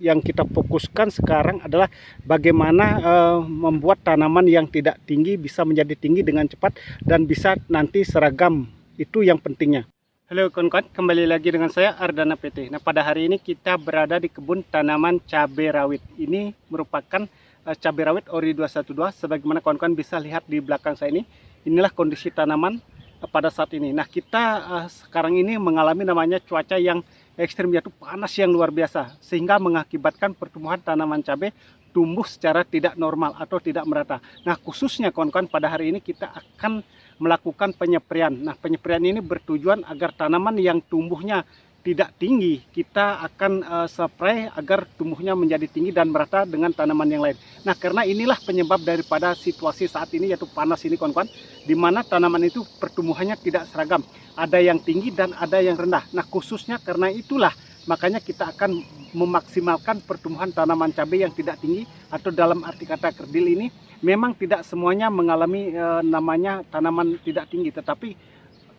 Yang kita fokuskan sekarang adalah bagaimana membuat tanaman yang tidak tinggi bisa menjadi tinggi dengan cepat dan bisa nanti seragam. Itu yang pentingnya. Halo kawan-kawan, kembali lagi dengan saya Ardana PT. Nah, pada hari ini kita berada di kebun tanaman cabai rawit. Ini merupakan cabai rawit Ori 212. Sebagaimana kawan-kawan bisa lihat di belakang saya ini, inilah kondisi tanaman pada saat ini. Nah, kita sekarang ini mengalami namanya cuaca yang ekstrim, yaitu panas yang luar biasa, sehingga mengakibatkan pertumbuhan tanaman cabai tumbuh secara tidak normal atau tidak merata. Nah, khususnya kawan-kawan, pada hari ini kita akan melakukan penyepraian. Nah, penyepraian ini bertujuan agar tanaman yang tumbuhnya tidak tinggi, kita akan spray agar tumbuhnya menjadi tinggi dan merata dengan tanaman yang lain. Nah, karena inilah penyebab daripada situasi saat ini, yaitu panas ini kawan-kawan, di mana tanaman itu pertumbuhannya tidak seragam. Ada yang tinggi dan ada yang rendah. Nah, khususnya karena itulah makanya kita akan memaksimalkan pertumbuhan tanaman cabai yang tidak tinggi, atau dalam arti kata kerdil ini memang tidak semuanya mengalami namanya tanaman tidak tinggi, tetapi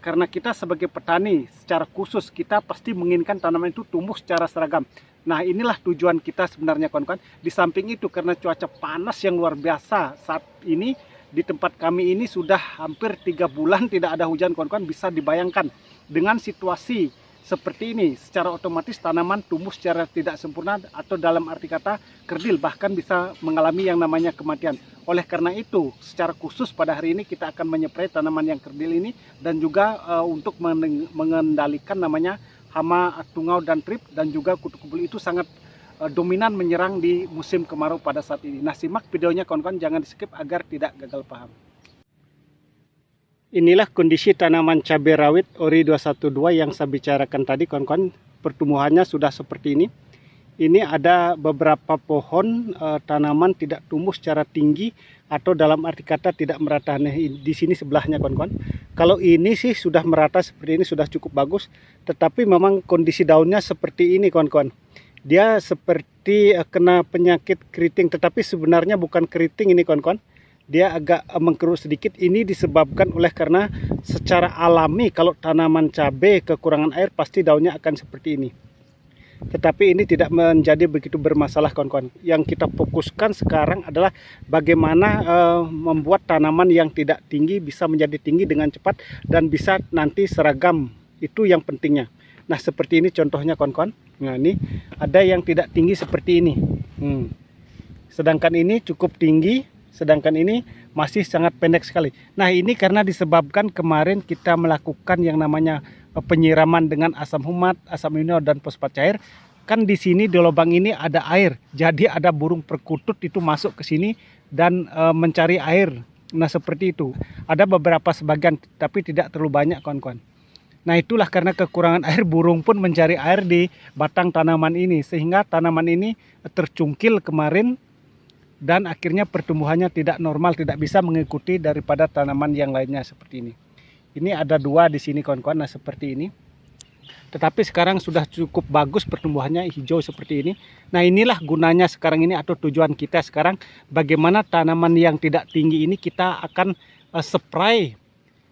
karena kita sebagai petani secara khusus kita pasti menginginkan tanaman itu tumbuh secara seragam. Nah, inilah tujuan kita sebenarnya kawan-kawan. Di samping itu, karena cuaca panas yang luar biasa saat ini di tempat kami ini sudah hampir 3 bulan tidak ada hujan kawan-kawan, bisa dibayangkan dengan situasi seperti ini secara otomatis tanaman tumbuh secara tidak sempurna, atau dalam arti kata kerdil, bahkan bisa mengalami yang namanya kematian. Oleh karena itu, secara khusus pada hari ini kita akan menyeprai tanaman yang kerdil ini, dan juga untuk mengendalikan namanya hama tungau dan trip, dan juga kutu kebul itu sangat dominan menyerang di musim kemarau pada saat ini. Nah, simak videonya kawan-kawan, jangan di skip agar tidak gagal paham. Inilah kondisi tanaman cabai rawit Ori 212 yang saya bicarakan tadi kawan-kawan. Pertumbuhannya sudah seperti ini. Ini ada beberapa pohon tanaman tidak tumbuh secara tinggi, atau dalam arti kata tidak merata. Nah, di sini sebelahnya kawan-kawan. Kalau ini sih sudah merata seperti ini, sudah cukup bagus. Tetapi memang kondisi daunnya seperti ini kawan-kawan. Dia seperti kena penyakit keriting, tetapi sebenarnya bukan keriting ini kawan-kawan. Dia agak mengkerut sedikit. Ini disebabkan oleh karena secara alami kalau tanaman cabai kekurangan air pasti daunnya akan seperti ini. Tetapi ini tidak menjadi begitu bermasalah kawan-kawan. Yang kita fokuskan sekarang adalah bagaimana membuat tanaman yang tidak tinggi bisa menjadi tinggi dengan cepat dan bisa nanti seragam. Itu yang pentingnya. Nah, seperti ini contohnya kawan-kawan. Nah, ini ada yang tidak tinggi seperti ini. Sedangkan ini cukup tinggi, sedangkan ini masih sangat pendek sekali. Nah, ini karena disebabkan kemarin kita melakukan yang namanya penyiraman dengan asam humat, asam amino, dan fosfat cair. Kan di sini di lubang ini ada air, jadi ada burung perkutut itu masuk ke sini dan mencari air. Nah, seperti itu. Ada beberapa sebagian, tapi tidak terlalu banyak kawan-kawan. Nah, itulah karena kekurangan air, burung pun mencari air di batang tanaman ini, sehingga tanaman ini tercungkil kemarin, dan akhirnya pertumbuhannya tidak normal, tidak bisa mengikuti daripada tanaman yang lainnya seperti ini. Ini ada 2 di sini kawan-kawan, nah seperti ini. Tetapi sekarang sudah cukup bagus pertumbuhannya, hijau seperti ini. Nah, inilah gunanya sekarang ini, atau tujuan kita sekarang, bagaimana tanaman yang tidak tinggi ini kita akan spray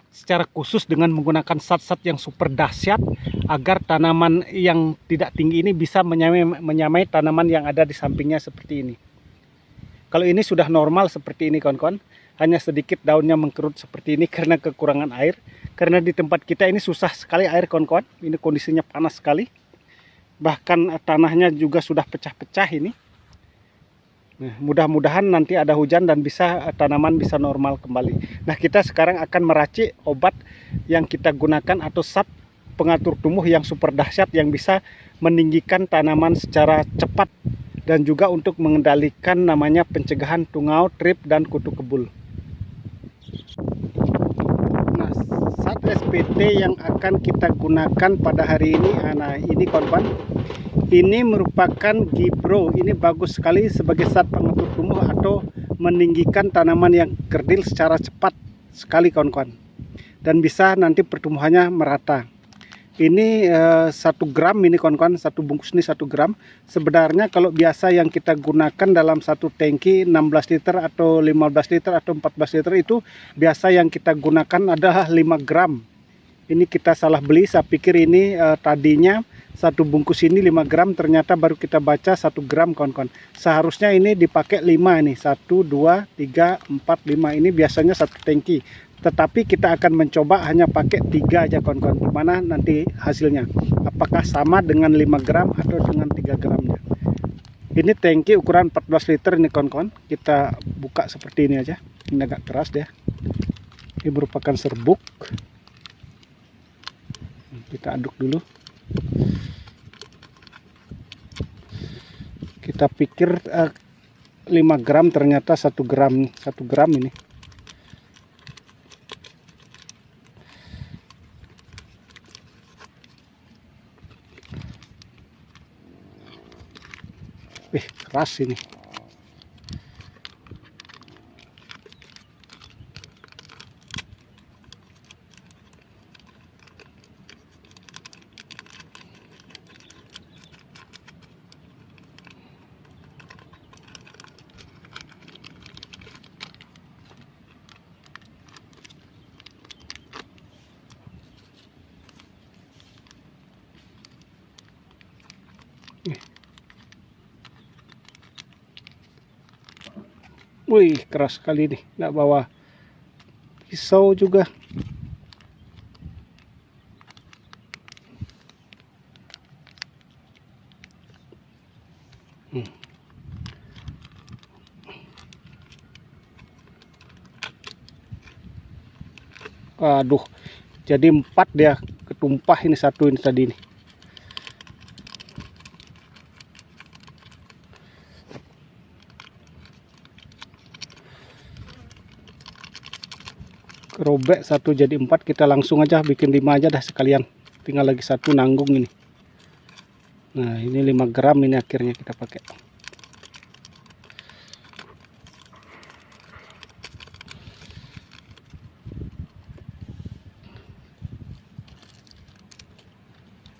secara khusus dengan menggunakan zat-zat yang super dahsyat, agar tanaman yang tidak tinggi ini bisa menyamai tanaman yang ada di sampingnya seperti ini. Kalau ini sudah normal seperti ini kawan-kawan, hanya sedikit daunnya mengkerut seperti ini karena kekurangan air. Karena di tempat kita ini susah sekali air kawan-kawan, ini kondisinya panas sekali. Bahkan tanahnya juga sudah pecah-pecah ini. Nah, mudah-mudahan nanti ada hujan dan bisa tanaman bisa normal kembali. Nah, kita sekarang akan meracik obat yang kita gunakan, atau zat pengatur tumbuh yang super dahsyat yang bisa meninggikan tanaman secara cepat, dan juga untuk mengendalikan namanya pencegahan tungau, trip, dan kutu kebul. Nah, zat SPT yang akan kita gunakan pada hari ini, nah ini kawan-kawan, ini merupakan Gibro. Ini bagus sekali sebagai zat pengatur tumbuh atau meninggikan tanaman yang kerdil secara cepat sekali kawan-kawan, dan bisa nanti pertumbuhannya merata. Ini 1 gram ini kawan-kawan, 1 bungkus ini 1 gram. Sebenarnya kalau biasa yang kita gunakan dalam 1 tangki 16 liter atau 15 liter atau 14 liter, itu biasa yang kita gunakan adalah 5 gram. Ini kita salah beli, saya pikir ini tadinya satu bungkus ini 5 gram, ternyata baru kita baca 1 gram kawan-kawan. Seharusnya ini dipakai 5 ini, 1, 2, 3, 4, 5 ini biasanya satu tangki. Tetapi kita akan mencoba hanya pakai 3 aja kawan-kawan. Gimana nanti hasilnya? Apakah sama dengan 5 gram atau dengan 3 gramnya? Ini tangki ukuran 14 liter ini kawan-kawan. Kita buka seperti ini aja. Ini agak keras dia. Ini merupakan serbuk. Kita aduk dulu. Kita pikir 5 gram, ternyata 1 gram ini. Keras ini. Wih, keras sekali nih, nggak bawa pisau juga. Aduh, jadi 4 dia ketumpah ini, satu ini tadi nih. Robek 1 jadi 4, kita langsung aja bikin 5 aja dah sekalian. Tinggal lagi 1 nanggung ini. Nah, ini 5 gram ini akhirnya kita pakai.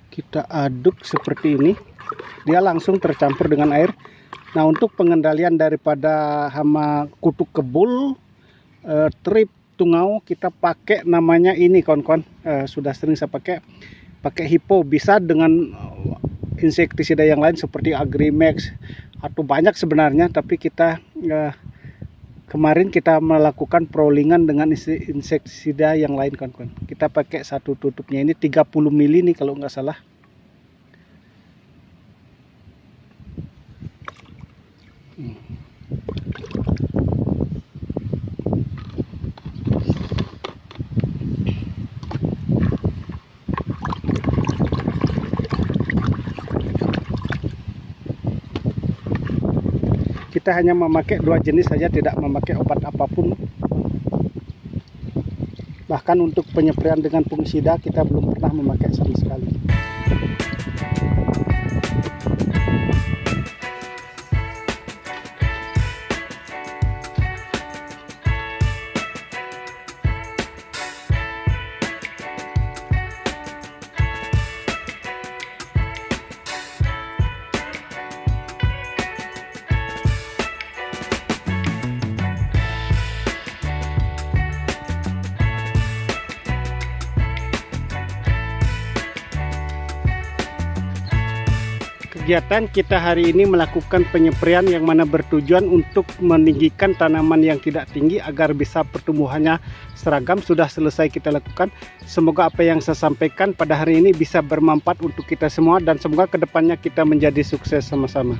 Kita aduk seperti ini. Dia langsung tercampur dengan air. Nah, untuk pengendalian daripada hama kutu kebul, trip, tungau, kita pakai namanya ini kawan-kawan. Sudah sering saya pakai Hippo. Bisa dengan insektisida yang lain seperti Agrimax atau banyak sebenarnya, tapi kita kemarin kita melakukan perolingan dengan insektisida yang lain kawan-kawan. Kita pakai satu tutupnya ini 30 mili nih kalau nggak salah. Kita hanya memakai 2 jenis saja, tidak memakai obat apapun. Bahkan untuk penyepraian dengan fungisida kita belum pernah memakai sama sekali. Kegiatan kita hari ini melakukan penyepraian yang mana bertujuan untuk meninggikan tanaman yang tidak tinggi agar bisa pertumbuhannya seragam. Sudah selesai kita lakukan. Semoga apa yang saya sampaikan pada hari ini bisa bermanfaat untuk kita semua, dan semoga kedepannya kita menjadi sukses sama-sama.